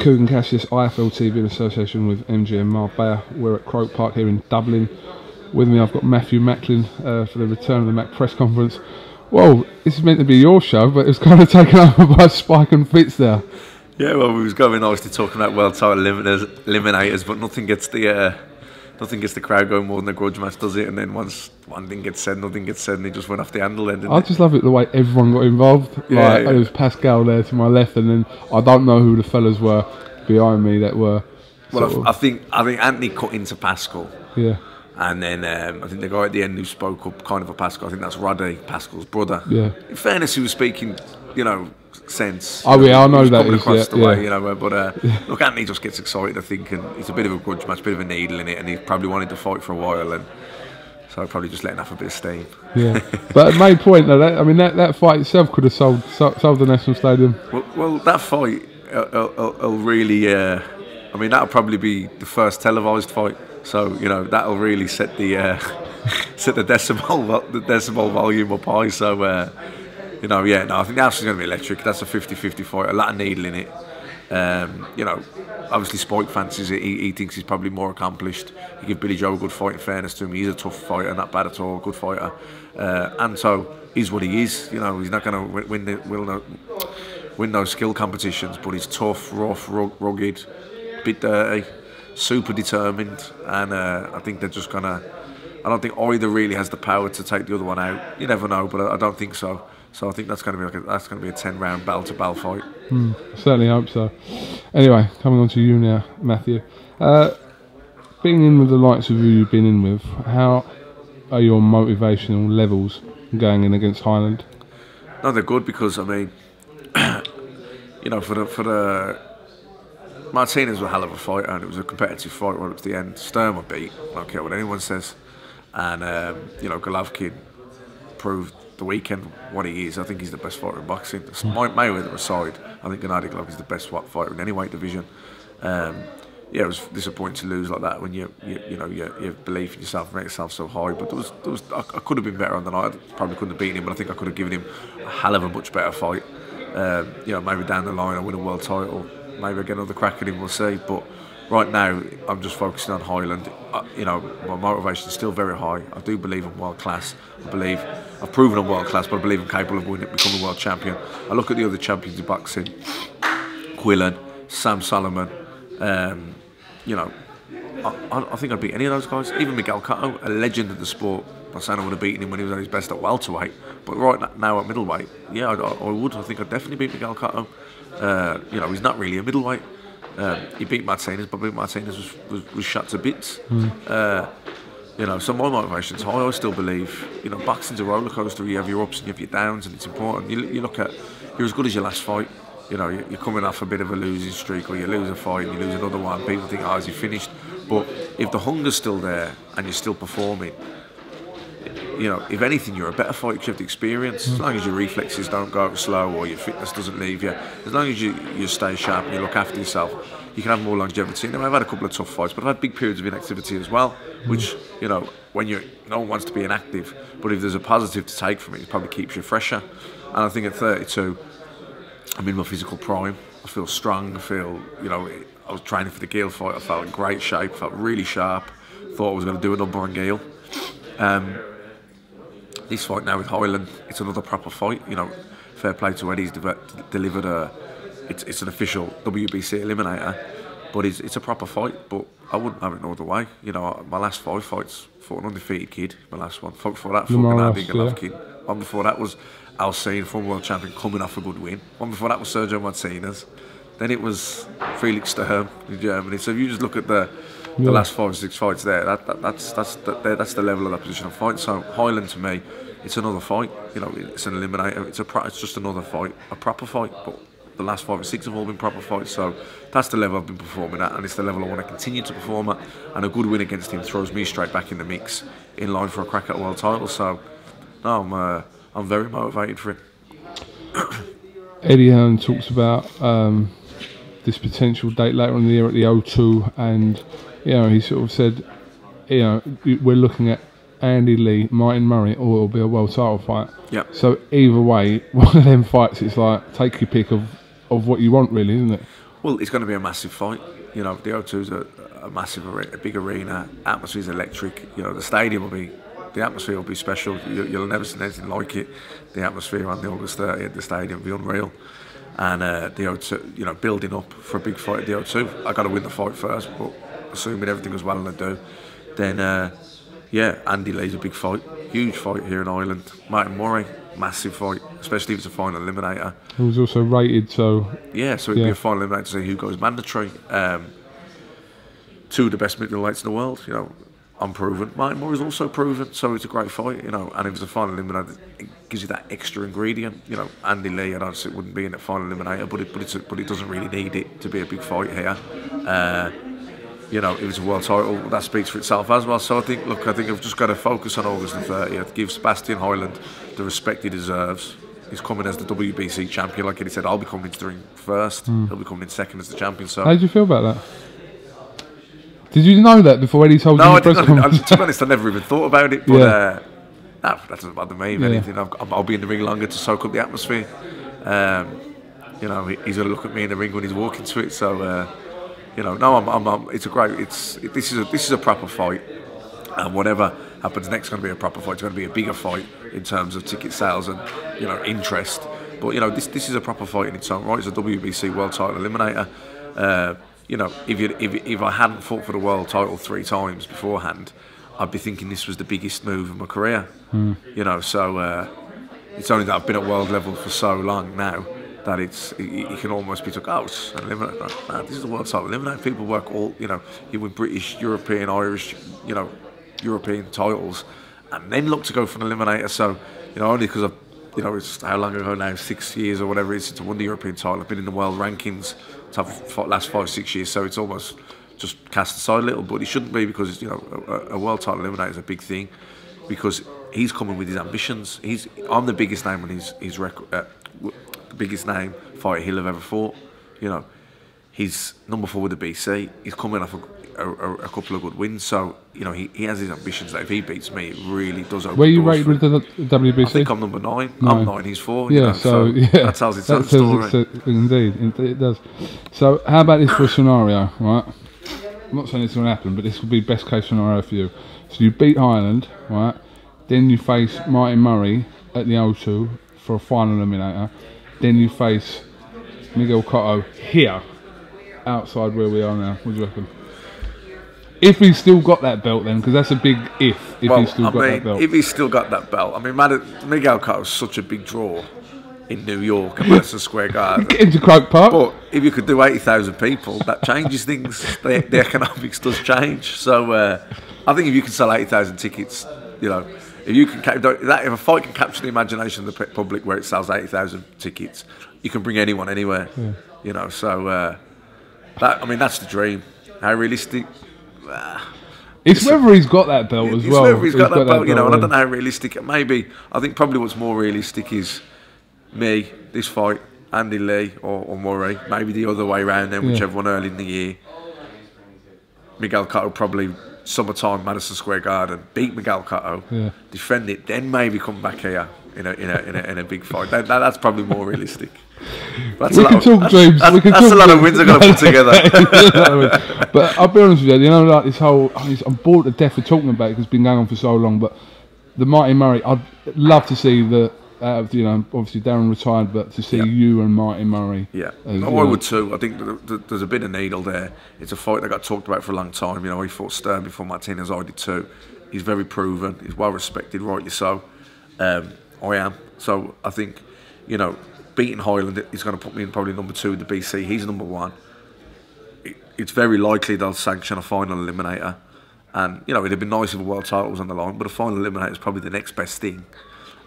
Kugan Cassius, IFL TV in association with MGM Marbella. We're at Croke Park here in Dublin. With me I've got Matthew Macklin for the return of the Mac press conference. Well, this is meant to be your show, but it was kind of taken over by Spike and Fitz there. Yeah, well, we was going obviously talking about world title eliminators, but nothing gets the crowd going more than a grudge match, does it? And then once one thing gets said, nothing gets said, and it just went off the handle. Then, I just love it the way everyone got involved. Yeah, like, There was Pascal there to my left, and then I don't know who the fellas were behind me that were. Well, I think Anthony cut into Pascal. Yeah. And then I think the guy at the end who spoke up kind of for Pascal, I think that's Roddy, Pascal's brother. Yeah. In fairness, he was speaking, sense. Oh, yeah, I know that is, across the way, yeah. But look, Anthony just gets excited, I think, and it's a bit of a grudge match, a bit of a needle in it, and he probably wanted to fight for a while, and so probably just letting off a bit of steam. Yeah. But main point though, that fight itself could have sold the National Stadium. Well, that fight, will really, that'll probably be the first televised fight. So that'll really set the decibel volume up high. So I think that's going to be electric. That's a 50-50 fight. A lot of needle in it. Obviously Spike fancies it. He thinks he's probably more accomplished. He gave Billy Joe a good fight. In fairness to him, he's a tough fighter, not bad at all. Good fighter, and so he's what he is. He's not going to win those skill competitions, but he's tough, rough, rugged, bit dirty. Super determined, and I think they're just gonna. I don't think either really has the power to take the other one out. You never know, but I don't think so. So I think that's going to be a 10-round bell-to-bell fight. Certainly hope so. Anyway, coming on to you now, Matthew. Being in with the likes of who you've been in with, how are your motivational levels going in against Heiland? No, they're good because for the. Martinez was a hell of a fighter, and it was a competitive fight right up to the end. Stern would beat, I don't care what anyone says. And Golovkin proved the weekend what he is. I think he's the best fighter in boxing. Mayweather aside, I think Gennady Golovkin is the best fighter in any weight division. It was disappointing to lose like that when you have belief in yourself, make yourself so high. But I could have been better on the night. I probably couldn't have beaten him, but I think I could have given him a hell of a much better fight. Maybe down the line I win a world title. Maybe I get another crack at him, we'll see. But right now, I'm just focusing on Heiland. My motivation is still very high. I do believe I'm world class. I've proven I'm world class, but I believe I'm capable of becoming a world champion. I look at the other champions of boxing, Quillan, Sam Solomon. I think I'd beat any of those guys. Even Miguel Cotto, a legend of the sport. I'm not saying I would have beaten him when he was at his best at welterweight, but right now at middleweight, yeah, I would. I think I'd definitely beat Miguel Cotto. He's not really a middleweight. He beat Martinez, but Martinez was shot to bits. So my motivation's high. I still believe, boxing's a roller coaster. You have your ups and you have your downs, and it's important. You look at, you're as good as your last fight. You're coming off a bit of a losing streak, or you lose a fight and you lose another one. People think, is he finished? But if the hunger's still there and you're still performing, if anything, you're a better fighter because you have the experience. As long as your reflexes don't go slow or your fitness doesn't leave you, as long as you stay sharp and you look after yourself, you can have more longevity. And I've had a couple of tough fights, but I've had big periods of inactivity as well, which, when no one wants to be inactive, but if there's a positive to take from it, it probably keeps you fresher. And I think at 32, I'm in my physical prime. I feel strong. I feel, I was training for the Geale fight. I felt in great shape, felt really sharp. Thought I was going to do a number on Geale. This fight now with Heiland, it's another proper fight. Fair play to Eddie's delivered it's an official WBC eliminator, but it's a proper fight. But I wouldn't have it no other way. My last 5 fights, fought an undefeated kid. My last one, fought before that, fought Gennady Golovkin. One before that was Alcine, former world champion, coming off a good win. One before that was Sergio Martinez. Then it was Felix Sturm in Germany. So if you just look at the last 5 or 6 fights there, that's the level of that position of fight. So Heiland to me, it's another fight. It's an eliminator. It's just another fight, a proper fight. But the last 5 or 6 have all been proper fights. So that's the level I've been performing at, and it's the level I want to continue to perform at. And a good win against him throws me straight back in the mix, in line for a crack at a world title. So no, I'm very motivated for it. Eddie Hearn talks about this potential date later in the year at the O2, and he sort of said, we're looking at Andy Lee, Martin Murray, or it'll be a world title fight. Yeah. So either way, one of them fights, it's like take your pick of what you want, really, isn't it? Well, it's going to be a massive fight. You know, the O2's a massive, a big arena. Atmosphere's electric. You know, the stadium will be, the atmosphere will be special. You'll never see anything like it. The atmosphere on the August 30th at the stadium will be unreal. And the O2, you know, building up for a big fight at the O2. I got to win the fight first, but assuming everything goes well and I do, then yeah, Andy Lee's a big fight, huge fight here in Ireland. Martin Murray, massive fight, especially if it's a final eliminator. He was also rated, so yeah, so it'd be a final eliminator to see who goes mandatory. Two of the best middleweights in the world, you know, unproven. Martin Murray's also proven, so it's a great fight, you know. And if it's a final eliminator, it gives you that extra ingredient, you know. Andy Lee, I don't say it wouldn't be in a final eliminator, but it doesn't really need it to be a big fight here. You know, if it's a world title, that speaks for itself as well. So I think I've just got to focus on August the 30th, give Sebastian Heiland the respect he deserves. He's coming as the WBC champion, like he said. I'll be coming into the ring first. He'll be coming in second as the champion. So, how did you feel about that? Did you know that before Eddie told you? No, I didn't. To be honest, I never even thought about it. But that doesn't bother me. If anything, I'll be in the ring longer to soak up the atmosphere. You know, he's going to look at me in the ring when he's walking to it. So. You know, no, it's a great. This is a proper fight, and whatever happens next is going to be a proper fight. It's going to be a bigger fight in terms of ticket sales and, you know, interest. But you know, this is a proper fight in its own right. It's a WBC world title eliminator. You know, if I hadn't fought for the world title 3 times beforehand, I'd be thinking this was the biggest move of my career. You know, so it's only that I've been at world level for so long now that it can almost be took out. This is the world title eliminator. People work all, you know, you win British, European, Irish, you know, European titles, and then look to go for an eliminator. So, you know, only because I've, you know, it's how long ago now, 6 years or whatever it is since I won the European title. I've been in the world rankings the last 5-6 years, so it's almost just cast aside a little. But it shouldn't be, because, you know, a world title eliminator is a big thing, because he's coming with his ambitions. I'm the biggest name on his record. The biggest name fighter he'll have ever fought. You know, he's number 4 with the BC. He's coming off a couple of good wins, so you know he has his ambitions that if he beats me, it really does open. Where you rated with the WBC? I think I'm number 9. I'm 9. He's 4. Yeah, you know, so yeah, that tells its own story. Indeed, it does. So how about this for a scenario, right? I'm not saying it's going to happen, but this would be best case scenario for you. So you beat Heiland, right? Then you face Martin Murray at the O2 for a final eliminator. Then you face Miguel Cotto here, outside where we are now. What do you reckon? If he's still got that belt, then, because that's a big if. He's still got that belt. If he's still got that belt, I mean, Miguel Cotto's such a big draw in New York at Madison Square Garden. Get into Croke Park. But if you could do 80,000 people, that changes things. The economics does change. So I think if you can sell 80,000 tickets, you know. If you can, if a fight can capture the imagination of the public where it sells 80,000 tickets, you can bring anyone anywhere. Yeah. You know, so that's the dream. How realistic? It's whether he's got that belt as well. It's whether he's got that belt, you know. And I don't know how realistic. Maybe I think probably what's more realistic is me, this fight, Andy Lee or Murray. Maybe the other way around then, whichever one early in the year. Miguel Cotto probably. Summertime, Madison Square Garden, beat Miguel Cotto, defend it, then maybe come back here in a big fight. That's probably more realistic. That's a lot of wins I've got to put together. But I'll be honest with you, you know, like this whole, I'm bored to death of talking about it because it's been going on for so long. But the Martin Murray, I'd love to see you know, obviously Darren retired, but to see you and Martin Murray. Yeah, I would too. I think there's a bit of needle there. It's a fight that got talked about for a long time. You know, he fought Stern before Martinez. I did too. He's very proven. He's well respected, rightly so. I am. So I think, you know, beating Heiland is going to put me in probably number 2 with the BC. He's number 1. It's very likely they'll sanction a final eliminator. And, you know, it'd be nice if a world title was on the line, but a final eliminator is probably the next best thing.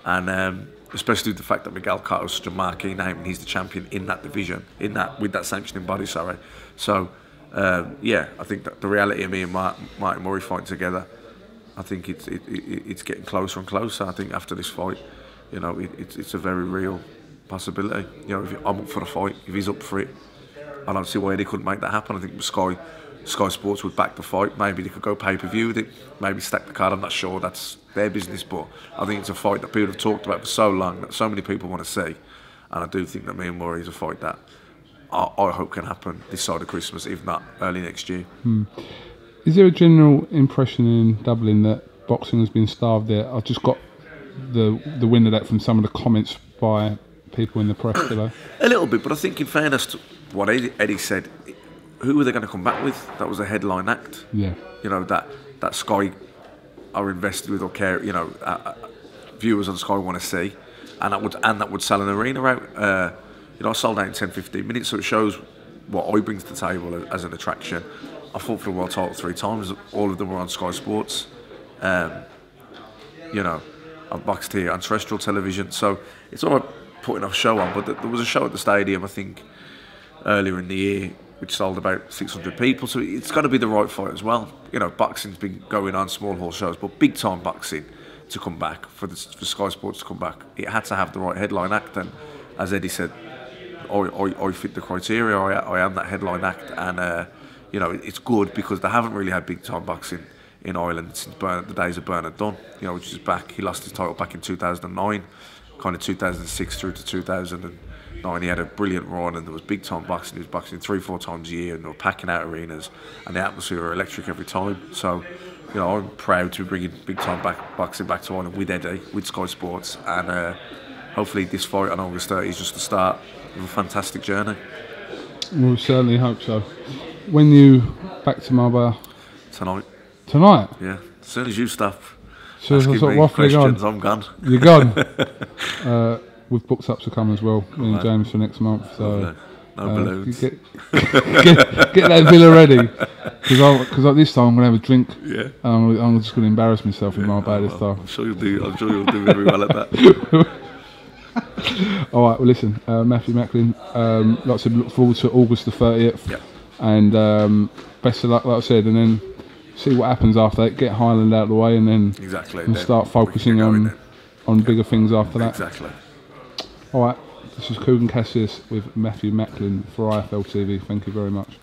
And especially with the fact that Miguel Cotto is such a marquee name and he's the champion in that division, with that sanctioning body, sorry. So, yeah, I think that the reality of me and Martin Murray fighting together, I think it's getting closer and closer. I think after this fight, you know, it's a very real possibility. You know, if I'm up for the fight, if he's up for it, I don't see why they couldn't make that happen. I think Sky Sports would back the fight. Maybe they could go pay-per-view with it, maybe stack the card. I'm not sure, that's their business, but I think it's a fight that people have talked about for so long, that so many people want to see. And I do think that me and Murray is a fight that I hope can happen this side of Christmas, if not early next year. Is there a general impression in Dublin that boxing has been starved there? I've just got the wind of that from some of the comments by people in the press today. A little bit, but I think in fairness to what Eddie said, who were they going to come back with? That was a headline act. Yeah. You know, that Sky are invested with or care, you know, viewers on Sky want to see, and that would sell an arena out. You know, I sold out in 10-15 minutes, so it shows what I bring to the table as an attraction. I fought for the world title 3 times. All of them were on Sky Sports. You know, I've boxed here on terrestrial television, so it's all right putting a show on. But there was a show at the stadium, I think, earlier in the year, which sold about 600 people. So it's got to be the right fight as well. You know, boxing's been going on small hall shows, but big time boxing to come back for Sky Sports to come back, it had to have the right headline act. And as Eddie said, I fit the criteria. I am that headline act, and you know, it's good because they haven't really had big time boxing in Ireland since the days of Bernard Dunn. You know, which is back. He lost his title back in 2009, kind of 2006 through to 2009. He had a brilliant run, and there was big time boxing. He was boxing 3-4 times a year, and they were packing out arenas, and the atmosphere were electric every time. So, you know, I'm proud to be bringing big time boxing back to Ireland with Eddie, with Sky Sports, and hopefully this fight on August 30 is just the start of a fantastic journey. We certainly hope so. When you back to Marbella? Tonight. Tonight? Yeah. As soon as you stop so asking me questions, I'm gone. You're gone. We've booked up to come as well, me and James, for next month. So no balloons. Get that villa ready, because this time I'm gonna have a drink. Yeah. I'm just gonna embarrass myself in Marbella this time. I'm sure you'll do very well at that. All right. Well, listen, Matthew Macklin. Like I said, look forward to August the 30th. Yeah. And best of luck, like I said, and then see what happens after that. Get Highland out of the way, and then and start focusing on bigger things after that. Exactly. All right. This is Coogan Cassius with Matthew Macklin for IFL TV. Thank you very much.